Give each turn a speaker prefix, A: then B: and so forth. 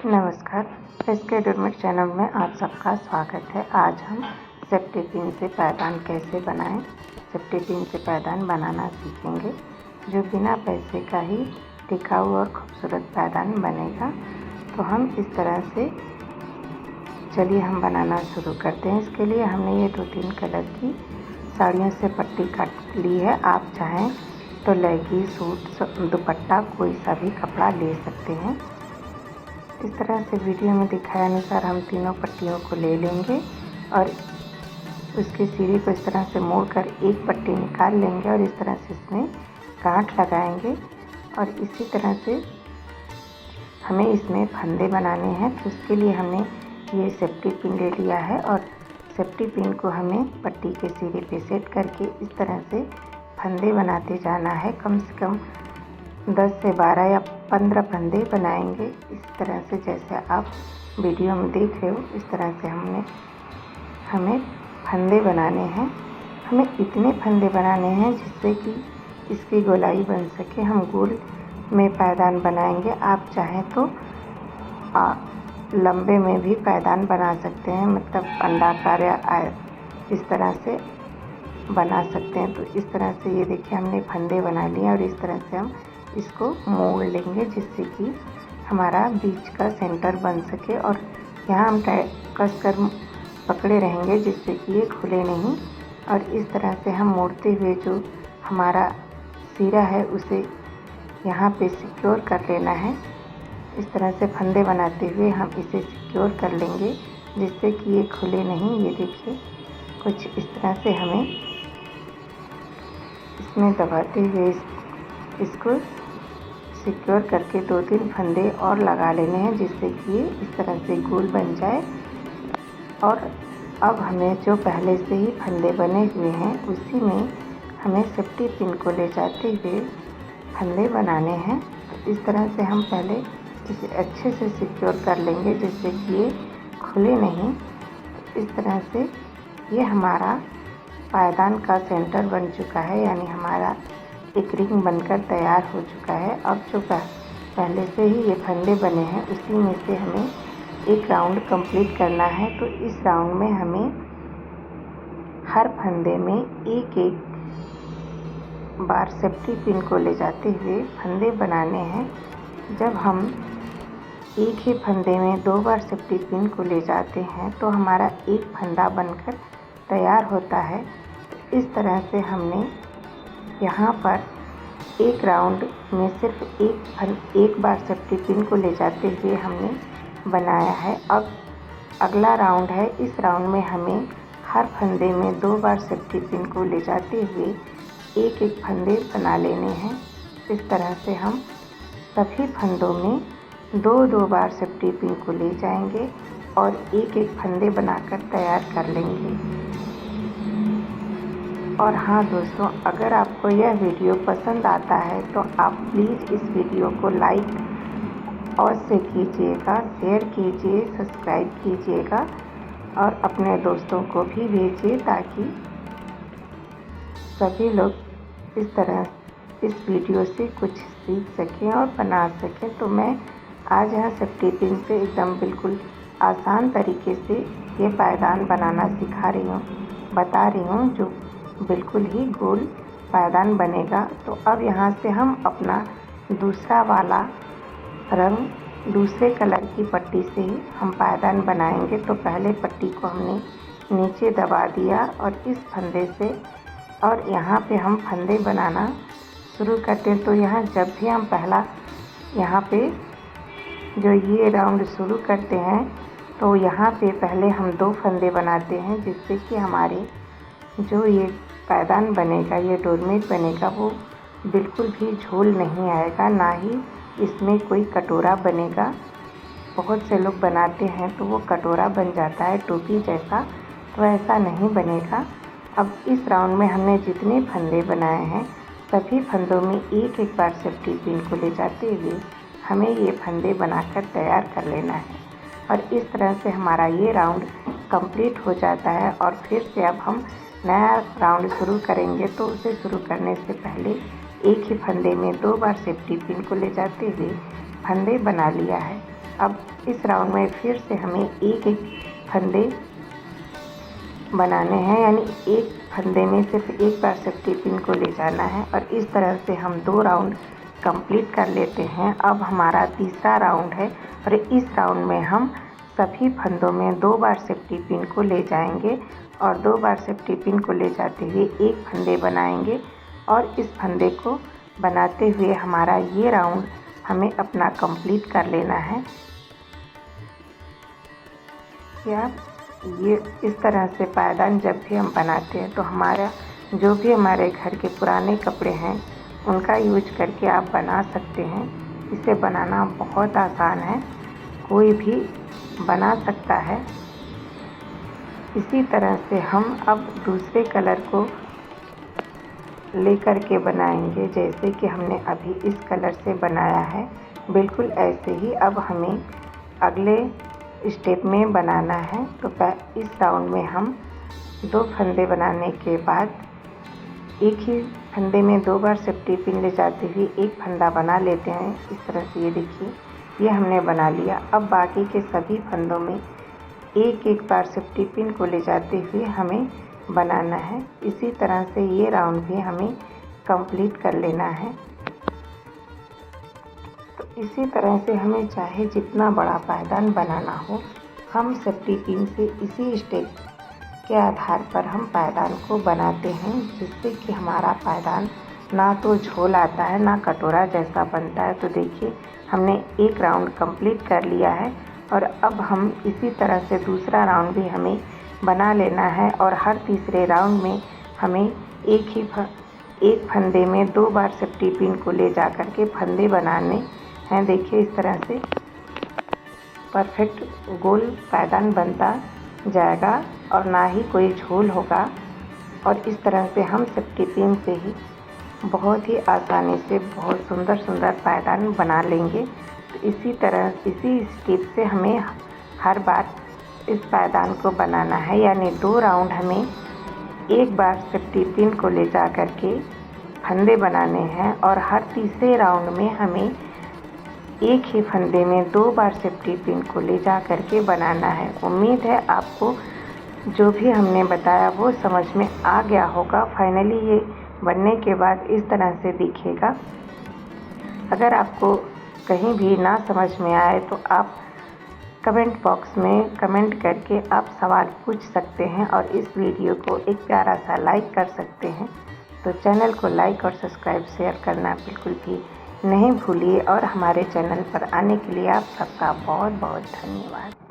A: नमस्कार, SK doormat channel में आप सबका स्वागत है। आज हम सेफ्टी पिन से पायदान कैसे बनाएं, सेफ्टी पिन से पायदान बनाना सीखेंगे, जो बिना पैसे का ही टिकाऊ और खूबसूरत पायदान बनेगा। तो हम इस तरह से चलिए हम बनाना शुरू करते हैं। इसके लिए हमने ये 2-3 कलर की साड़ियों से पट्टी काट ली है। आप चाहें तो लहंगी, सूट, दुपट्टा कोई सा भी कपड़ा ले सकते हैं। इस तरह से वीडियो में दिखाए अनुसार हम तीनों पट्टियों को ले लेंगे और उसकी सीढ़ी को इस तरह से मोड़कर एक पट्टी निकाल लेंगे और इस तरह से इसमें गांठ लगाएंगे। और इसी तरह से हमें इसमें फंदे बनाने हैं। तो उसके लिए हमने ये सेफ्टी पिन ले लिया है और सेफ्टी पिन को हमें पट्टी के सीढ़ी पे सेट करके इस तरह से फंदे बनाते जाना है। कम से कम 10 से 12 या 15 फंदे बनाएंगे। इस तरह से जैसे आप वीडियो में देख रहे हो, इस तरह से हमें फंदे बनाने हैं। हमें इतने फंदे बनाने हैं जिससे कि इसकी गोलाई बन सके। हम गोल में पायदान बनाएंगे। आप चाहें तो लंबे में भी पायदान बना सकते हैं, मतलब अंडाकार या इस तरह से बना सकते हैं। तो इस तरह से ये देखिए हमने फंदे बना लिए और इस तरह से हम इसको मोड़ लेंगे जिससे कि हमारा बीच का सेंटर बन सके। और यहाँ हम कस कर पकड़े रहेंगे जिससे कि ये खुले नहीं। और इस तरह से हम मोड़ते हुए जो हमारा सिरा है उसे यहाँ पे सिक्योर कर लेना है। इस तरह से फंदे बनाते हुए हम इसे सिक्योर कर लेंगे जिससे कि ये खुले नहीं। ये देखिए कुछ इस तरह से हमें इसमें दबाते हुए इसको सिक्योर करके 2-3 फंदे और लगा लेने हैं जिससे कि ये इस तरह से गोल बन जाए। और अब हमें जो पहले से ही फंदे बने हुए हैं उसी में हमें सेफ्टी पिन को ले जाते हुए फंदे बनाने हैं। तो इस तरह से हम पहले इसे अच्छे से सिक्योर कर लेंगे जिससे कि ये खुले नहीं। इस तरह से ये हमारा पायदान का सेंटर बन चुका है, यानी हमारा एक रिंग बनकर तैयार हो चुका है। अब जो पहले से ही ये फंदे बने हैं उसी में से हमें एक राउंड कंप्लीट करना है। तो इस राउंड में हमें हर फंदे में एक बार सेफ्टी पिन को ले जाते हुए फंदे बनाने हैं। जब हम एक ही फंदे में 2 बार सेफ्टी पिन को ले जाते हैं तो हमारा एक फंदा बनकर तैयार होता है। इस तरह से हमने यहाँ पर एक राउंड में सिर्फ एक बार सेफ्टी पिन को ले जाते हुए हमने बनाया है। अब अगला राउंड है। इस राउंड में हमें हर फंदे में 2 बार सेफ्टी पिन को ले जाते हुए एक फंदे बना लेने हैं। इस तरह से हम सभी फंदों में 2-2 बार सेफ्टी पिन को ले जाएंगे और एक फंदे बनाकर तैयार कर लेंगे। और हाँ दोस्तों, अगर आपको यह वीडियो पसंद आता है तो आप प्लीज़ इस वीडियो को लाइक अवश्य कीजिएगा, शेयर कीजिए, सब्सक्राइब कीजिएगा और अपने दोस्तों को भी भेजिए ताकि सभी लोग इस तरह इस वीडियो से कुछ सीख सकें और बना सकें। तो मैं आज यहाँ सेफ्टी पिन से एकदम बिल्कुल आसान तरीके से ये पायदान बनाना बता रही हूँ, जो बिल्कुल ही गोल पायदान बनेगा। तो अब यहाँ से हम अपना दूसरा वाला रंग दूसरे कलर की पट्टी से ही हम पायदान बनाएंगे। तो पहले पट्टी को हमने नीचे दबा दिया और इस फंदे से और यहाँ पे हम फंदे बनाना शुरू करते हैं। तो यहाँ जब भी हम पहला यहाँ पे जो ये राउंड शुरू करते हैं तो यहाँ पे पहले हम 2 फंदे बनाते हैं जिससे कि हमारे जो ये पायदान बनेगा, ये डोरमेट बनेगा, वो बिल्कुल भी झोल नहीं आएगा, ना ही इसमें कोई कटोरा बनेगा। बहुत से लोग बनाते हैं तो वो कटोरा बन जाता है टोपी जैसा, तो ऐसा नहीं बनेगा। अब इस राउंड में हमने जितने फंदे बनाए हैं सभी फंदों में एक बार सेफ्टी पिन को ले जाते हुए हमें ये फंदे बनाकर तैयार कर लेना है। और इस तरह से हमारा ये राउंड कंप्लीट हो जाता है। और फिर से अब हम नया राउंड शुरू करेंगे। तो उसे शुरू करने से पहले एक ही फंदे में 2 बार सेफ्टी पिन को ले जाते हुए फंदे बना लिया है। अब इस राउंड में फिर से हमें एक एक फंदे बनाने हैं, यानी एक फंदे में सिर्फ एक बार सेफ्टी पिन को ले जाना है और इस तरह से हम 2 राउंड कंप्लीट कर लेते हैं। अब हमारा तीसरा राउंड है और इस राउंड में हम सभी फंदों में 2 बार सेफ्टी पिन को ले जाएंगे और 2 बार सेफ्टी पिन को ले जाते हुए एक फंदे बनाएंगे और इस फंदे को बनाते हुए हमारा ये राउंड हमें अपना कंप्लीट कर लेना है। या ये इस तरह से पायदान जब भी हम बनाते हैं तो हमारा जो भी हमारे घर के पुराने कपड़े हैं उनका यूज करके आप बना सकते हैं। इसे बनाना बहुत आसान है, कोई भी बना सकता है। इसी तरह से हम अब दूसरे कलर को लेकर के बनाएंगे, जैसे कि हमने अभी इस कलर से बनाया है बिल्कुल ऐसे ही अब हमें अगले स्टेप में बनाना है। तो इस राउंड में हम 2 फंदे बनाने के बाद एक ही फंदे में 2 बार सेफ्टी पिन ले जाते हुए एक फंदा बना लेते हैं। इस तरह से ये देखिए, ये हमने बना लिया। अब बाकी के सभी फंदों में एक एक बार सेफ्टी पिन को ले जाते हुए हमें बनाना है। इसी तरह से ये राउंड भी हमें कंप्लीट कर लेना है। तो इसी तरह से हमें चाहे जितना बड़ा पायदान बनाना हो, हम सेफ्टी पिन से इसी स्टेप के आधार पर हम पायदान को बनाते हैं, जिससे कि हमारा पायदान ना तो झोल आता है ना कटोरा जैसा बनता है। तो देखिए, हमने एक राउंड कंप्लीट कर लिया है और अब हम इसी तरह से दूसरा राउंड भी हमें बना लेना है और हर तीसरे राउंड में हमें एक फंदे में 2 बार सेफ्टी पिन को ले जा कर के फंदे बनाने हैं। देखिए, इस तरह से परफेक्ट गोल पायदान बनता जाएगा और ना ही कोई झोल होगा। और इस तरह से हम सेफ्टी पिन से ही बहुत ही आसानी से बहुत सुंदर सुंदर पायदान बना लेंगे। तो इसी तरह इसी स्टेप से हमें हर बार इस पायदान को बनाना है, यानी 2 राउंड हमें एक बार सेफ्टी पिन को ले जा कर के फंदे बनाने हैं और हर तीसरे राउंड में हमें एक ही फंदे में 2 बार सेफ्टी पिन को ले जा कर के बनाना है। उम्मीद है आपको जो भी हमने बताया वो समझ में आ गया होगा। फाइनली ये बनने के बाद इस तरह से दिखेगा। अगर आपको कहीं भी ना समझ में आए तो आप कमेंट बॉक्स में कमेंट करके आप सवाल पूछ सकते हैं और इस वीडियो को एक प्यारा सा लाइक कर सकते हैं। तो चैनल को लाइक और सब्सक्राइब शेयर करना बिल्कुल भी नहीं भूलिए और हमारे चैनल पर आने के लिए आप सबका बहुत बहुत धन्यवाद।